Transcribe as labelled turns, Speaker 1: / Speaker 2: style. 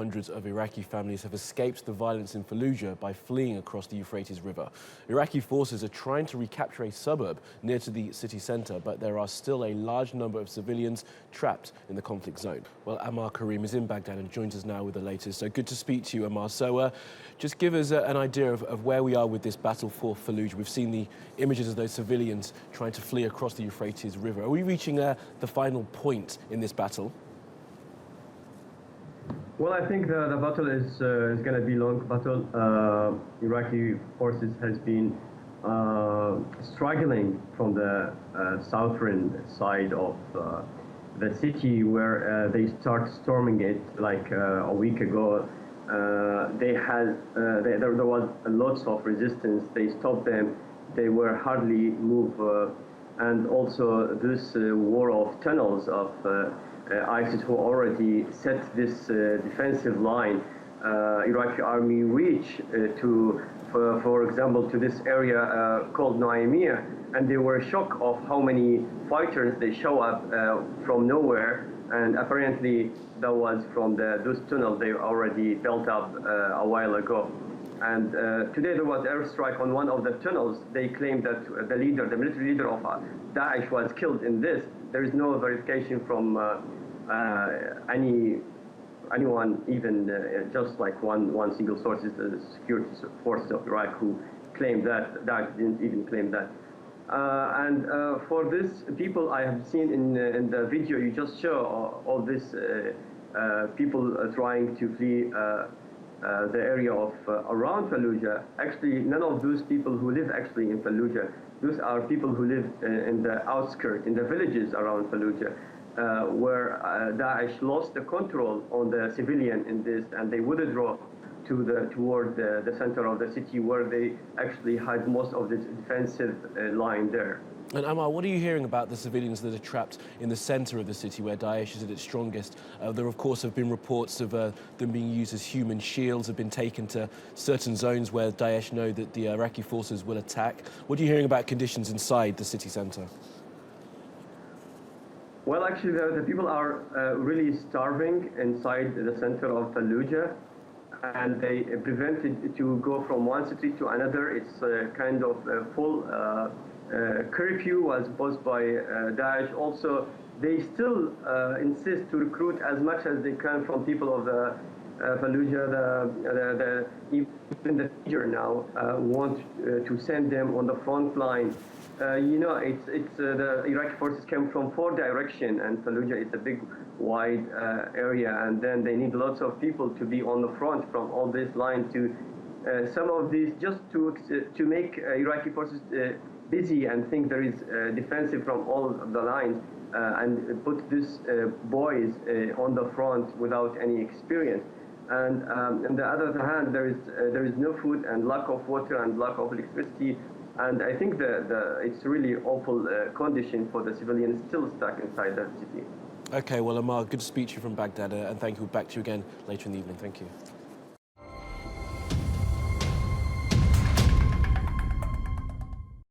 Speaker 1: hundreds of Iraqi families have escaped the violence in Fallujah by fleeing across the Euphrates River. Iraqi forces are trying to recapture a suburb near to the city centre, but there are still a large number of civilians trapped in the conflict zone. Well, Ammar Karim is in Baghdad and joins us now with the latest. So good to speak to you, Ammar. So just give us an idea of where we are with this battle for Fallujah. We've seen the images of those civilians trying to flee across the Euphrates River. Are we reaching the final point in this battle?
Speaker 2: Well, I think the battle is going to be a long battle. Iraqi forces has been struggling from the southern side of the city, where they start storming it like a week ago. There was lots of resistance. They stopped them. They were hardly move, and also this war of tunnels of ISIS, who already set this defensive line. Iraqi army reached for example, to this area called Noaimiyah, and they were shocked of how many fighters they show up from nowhere, and apparently that was from those tunnels they already built up a while ago. And today there was airstrike on one of the tunnels. They claimed that the military leader of DAESH was killed in this. There is no verification from anyone, even just like one single source is the security forces of Iraq, who claimed that. DAESH didn't even claim that. And for this people, I have seen in the video you just show all these people trying to flee the area of around Fallujah. Actually, none of those people who live actually in Fallujah. Those are people who live in the outskirts, in the villages around Fallujah, where Daesh lost the control on the civilian in this, and they withdraw toward the center of the city, where they actually had most of the defensive line there.
Speaker 1: And Ammar, what are you hearing about the civilians that are trapped in the centre of the city, where Daesh is at its strongest? There, of course, have been reports of them being used as human shields, have been taken to certain zones where Daesh know that the Iraqi forces will attack. What are you hearing about conditions inside the city centre?
Speaker 2: Well, actually, the people are really starving inside the center of Fallujah, and they prevented to go from one city to another. It's kind of full curfew was imposed by Daesh. Also, they still insist to recruit as much as they can from people of the Fallujah. Even the leader now want to send them on the front line. The Iraqi forces came from 4 directions, and Fallujah is a big, wide area, and then they need lots of people to be on the front from all this line to some of these, just to make Iraqi forces busy and think there is defensive from all of the lines, and put these boys on the front without any experience. And on the other hand, there is no food and lack of water and lack of electricity. And I think it's really awful condition for the civilians still stuck inside that city.
Speaker 1: Okay, well, Ammar, good to speak to you from Baghdad, and thank you. Back to you again later in the evening. Thank you.